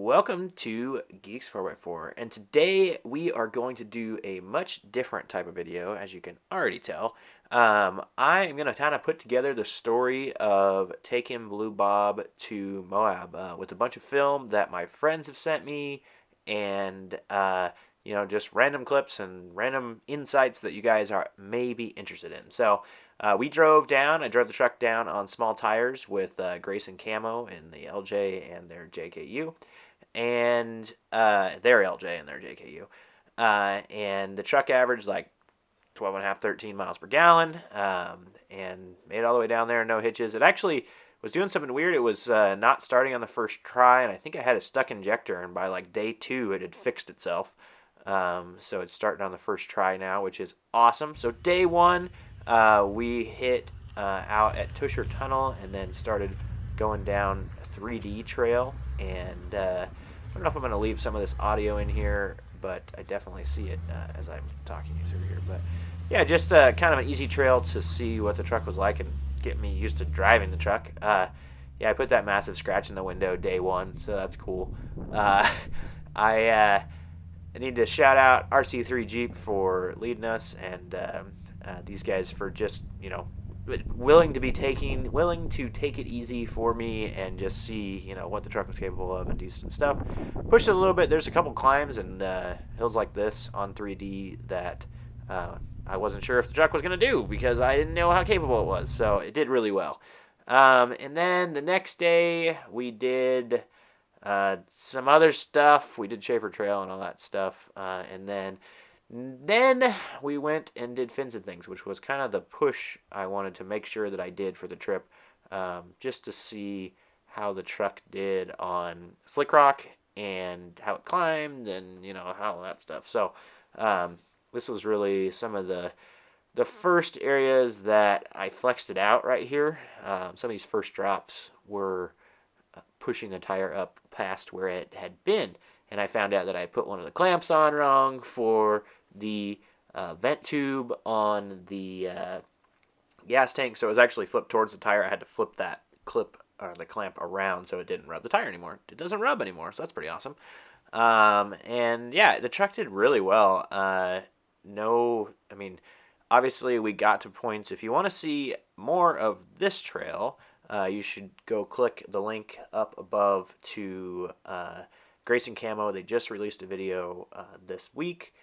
welcome to Geeks 4x4, and today we are going to do a much different type of video, as you can already tell. I am going to kind of put together the story of taking Blue Bob to Moab with a bunch of film that my friends have sent me, and just random clips and random insights that you guys are maybe interested in. So we drove down. I drove the truck down on small tires with Grayson Camo in the LJ and their JKU, and their LJ and their JKU. And the truck averaged like 12 and a half, 13 miles per gallon, and made it all the way down there, no hitches. It actually was doing something weird. It was not starting on the first try, and I think I had a stuck injector, and by like day 2, it had fixed itself. So it's starting on the first try now, which is awesome. So day 1, we hit out at Tusher Tunnel and then started going down a 3D trail. And I don't know if I'm going to leave some of this audio in here, but I definitely see it as I'm talking you through here. But yeah, just kind of an easy trail to see what the truck was like and get me used to driving the truck. Yeah, I put that massive scratch in the window day 1, so that's cool. I need to shout out RC3 Jeep for leading us, and these guys for just, willing to take it easy for me and just see, what the truck was capable of and do some stuff. Pushed it a little bit. There's a couple climbs and hills like this on 3D that I wasn't sure if the truck was going to do because I didn't know how capable it was. So it did really well. And then the next day we did some other stuff. We did Schaefer Trail and all that stuff. And then we went and did Fins and Things, which was kind of the push I wanted to make sure that I did for the trip, just to see how the truck did on Slick Rock and how it climbed and, how that stuff. So this was really some of the first areas that I flexed it out right here. Some of these first drops were pushing the tire up past where it had been, and I found out that I put one of the clamps on wrong for the vent tube on the gas tank, so it was actually flipped towards the tire. I had to flip that the clamp around so it didn't rub the tire anymore. It doesn't rub anymore, so that's pretty awesome. And yeah, the truck did really well. Obviously we got to points. If you want to see more of this trail, you should go click the link up above to Grayson Camo. They just released a video this week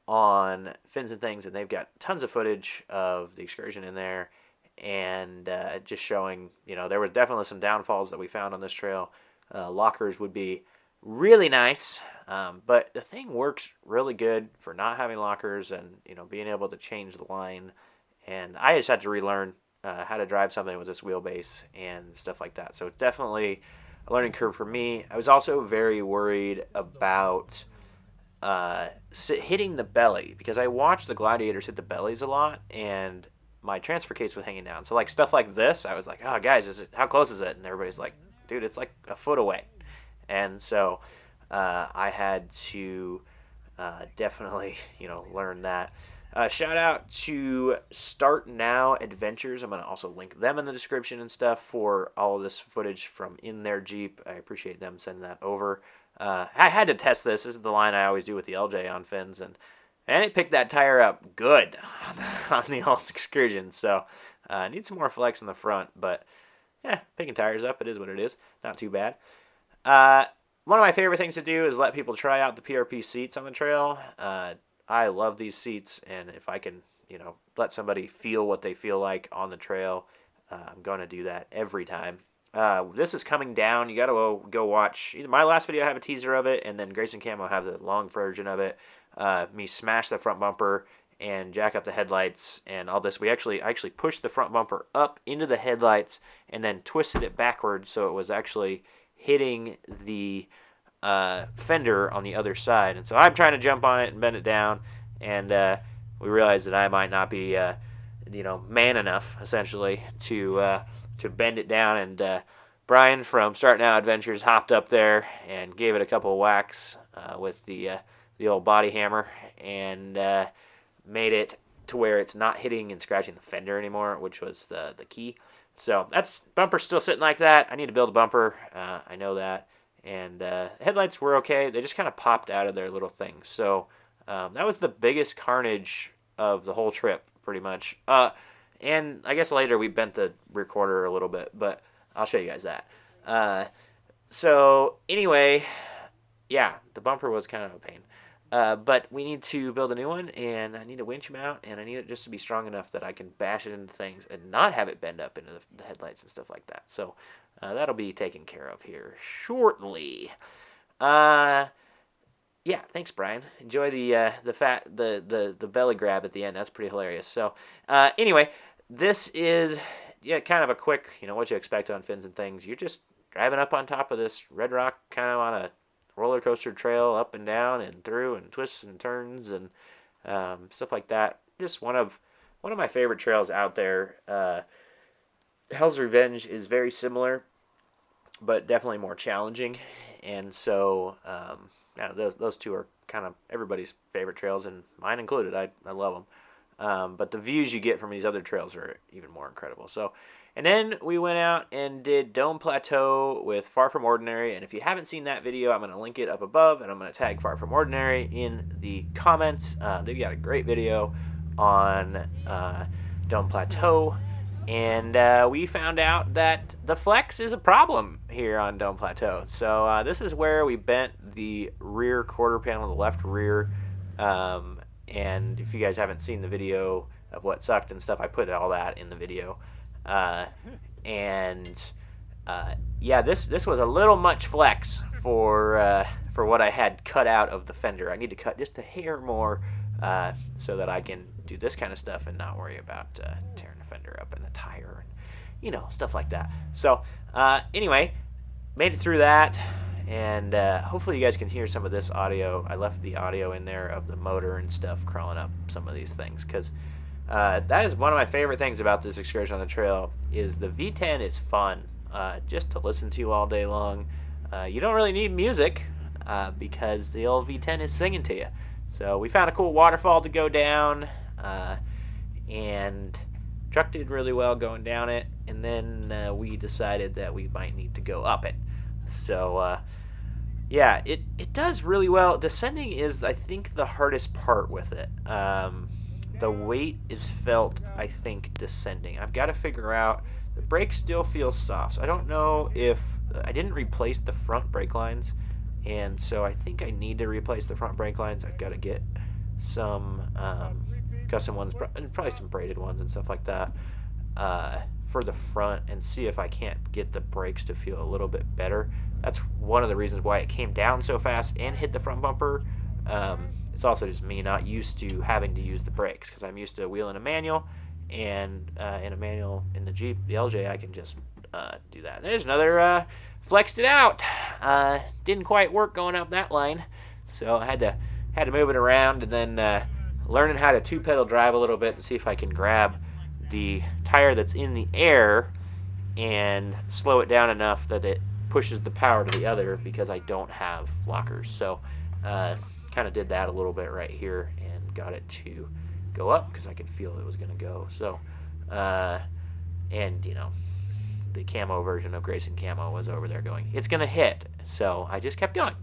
on Fins and Things, and they've got tons of footage of the excursion in there, and just showing, there was definitely some downfalls that we found on this trail. Lockers would be really nice, but the thing works really good for not having lockers and, being able to change the line. And I just had to relearn how to drive something with this wheelbase and stuff like that. So it's definitely a learning curve for me. I was also very worried about hitting the belly, because I watched the Gladiators hit the bellies a lot, and my transfer case was hanging down. So like stuff like this, I was like, oh guys, how close is it? And everybody's like, dude, it's like a foot away. And so I had to definitely, learn that. Shout out to Start Now Adventures. I'm going to also link them in the description and stuff for all of this footage from in their Jeep. I appreciate them sending that over. I had to test this. This is the line I always do with the LJ on fins, and it picked that tire up good on the old Excursion. So I need some more flex in the front, but yeah, picking tires up, it is what it is. Not too bad. One of my favorite things to do is let people try out the PRP seats on the trail. I love these seats, and if I can, let somebody feel what they feel like on the trail, I'm going to do that every time. This is coming down. You got to go watch either my last video, I have a teaser of it, and then Grayson Camo have the long version of it. Me smash the front bumper and jack up the headlights and all this. I actually pushed the front bumper up into the headlights and then twisted it backwards so it was actually hitting the fender on the other side. And so I'm trying to jump on it and bend it down, and we realized that I might not be man enough essentially to bend it down, and Brian from Start Now Adventures hopped up there and gave it a couple of whacks with the old body hammer, and made it to where it's not hitting and scratching the fender anymore, which was the key. So that's bumper's still sitting like that. I need to build a bumper. I know that. and headlights were okay. They just kind of popped out of their little thing. So that was the biggest carnage of the whole trip, pretty much. And I guess later we bent the rear quarter a little bit, but I'll show you guys that. So anyway, yeah, the bumper was kind of a pain. But we need to build a new one, and I need a winch mount, and I need it just to be strong enough that I can bash it into things and not have it bend up into the headlights and stuff like that. So that'll be taken care of here shortly. Yeah, thanks, Brian. Enjoy the belly grab at the end. That's pretty hilarious. So anyway, this is kind of a quick, what you expect on Fins and Things. You're just driving up on top of this red rock, kind of on a roller coaster trail, up and down and through and twists and turns and stuff like that. Just one of my favorite trails out there. Hell's Revenge is very similar, but definitely more challenging. And so those two are kind of everybody's favorite trails, and mine included. I love them. But the views you get from these other trails are even more incredible. So. And then we went out and did Dome Plateau with Far From Ordinary. And if you haven't seen that video, I'm going to link it up above, and I'm going to tag Far From Ordinary in the comments. They've got a great video on Dome Plateau. And we found out that the flex is a problem here on Dome Plateau. So this is where we bent the rear quarter panel, the left rear. And if you guys haven't seen the video of what sucked and stuff, I put all that in the video. This was a little much flex for what I had cut out of the fender. I need to cut just a hair more so that I can do this kind of stuff and not worry about tearing the fender up in the tire and stuff like that. So anyway, made it through that, and hopefully you guys can hear some of this audio. I left the audio in there of the motor and stuff crawling up some of these things, because that is one of my favorite things about this excursion on the trail. Is the V10 is fun just to listen to all day long. You don't really need music because the old V10 is singing to you. So we found a cool waterfall to go down, and truck did really well going down it. And then we decided that we might need to go up it. So it does really well. Descending is, I think, the hardest part with it. The weight is felt, I think, descending. I've got to figure out, the brake still feels soft. So I don't know if, I didn't replace the front brake lines, and so I think I need to replace the front brake lines. I've got to get some custom ones, and probably some braided ones and stuff like that for the front, and see if I can't get the brakes to feel a little bit better. That's one of the reasons why it came down so fast and hit the front bumper. It's also just me not used to having to use the brakes, because I'm used to wheeling a manual, and in a manual in the Jeep, the LJ, I can just do that. There's another flexed it out. Didn't quite work going up that line, so I had to move it around, and then learning how to two-pedal drive a little bit to see if I can grab the tire that's in the air and slow it down enough that it pushes the power to the other, because I don't have lockers. So kind of did that a little bit right here and got it to go up because I could feel it was going to go. So and the camo version of Grayson Camo was over there going, it's going to hit. So I just kept going.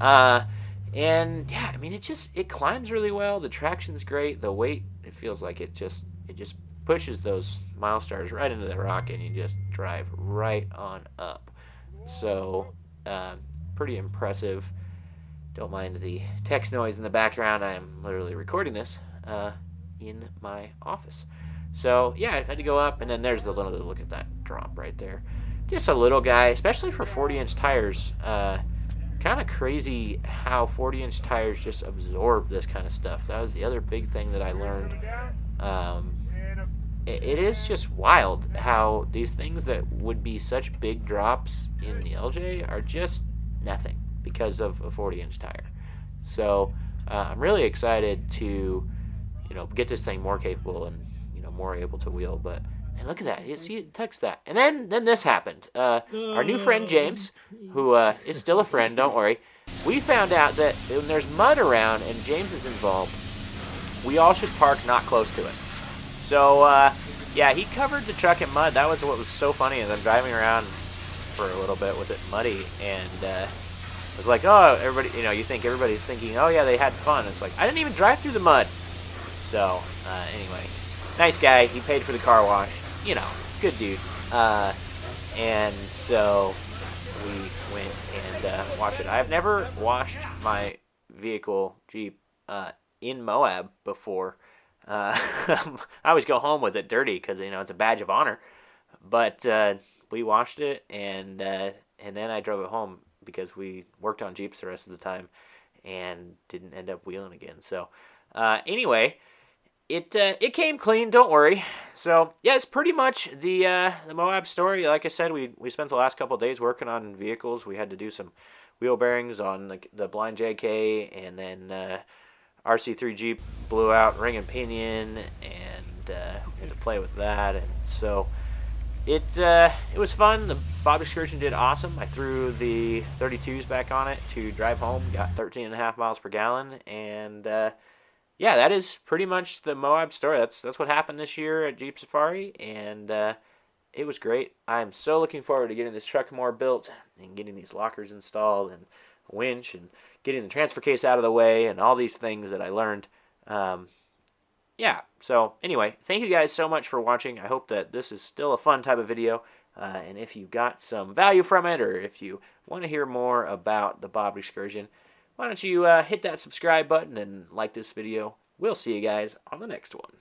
And yeah, I mean, it climbs really well. The traction's great. The weight, it feels like it just pushes those mile stars right into the rock, and you just drive right on up. So pretty impressive. Don't mind the text noise in the background. I am literally recording this in my office. So yeah, I had to go up, and then there's the little, look at that drop right there. Just a little guy, especially for 40-inch tires. Kind of crazy how 40-inch tires just absorb this kind of stuff. That was the other big thing that I learned. It is just wild how these things that would be such big drops in the LJ are just nothing because of a 40-inch tire. So I'm really excited to, get this thing more capable and, more able to wheel. But and look at that. You see, it tucks that. And then this happened. Our new friend James, who is still a friend, don't worry. We found out that when there's mud around and James is involved, we all should park not close to it. So, yeah, he covered the truck in mud. That was what was so funny as I'm driving around. for a little bit with it muddy, and it was like, oh, everybody, you think everybody's thinking, oh yeah, they had fun. It's like, I didn't even drive through the mud. So, anyway, nice guy. He paid for the car wash. Good dude. And so we went and watched it. I've never washed my vehicle, Jeep, in Moab before. I always go home with it dirty because, it's a badge of honor. But we washed it, and then I drove it home because we worked on Jeeps the rest of the time and didn't end up wheeling again. So anyway, it came clean. Don't worry. So yeah, it's pretty much the Moab story. Like I said, we spent the last couple of days working on vehicles. We had to do some wheel bearings on the blind JK, and then RC3 Jeep blew out ring and pinion, and we had to play with that. And so it was fun. The Bobbed Excursion did awesome. I threw the 32s back on it to drive home. Got 13.5 miles per gallon, and yeah, that is pretty much the Moab story. That's what happened this year at Jeep Safari, and it was great. I'm so looking forward to getting this truck more built and getting these lockers installed and a winch and getting the transfer case out of the way and all these things that I learned. Yeah, so anyway, thank you guys so much for watching. I hope that this is still a fun type of video, and if you got some value from it, or if you want to hear more about the Bobbed Excursion, why don't you hit that subscribe button and like this video. We'll see you guys on the next one.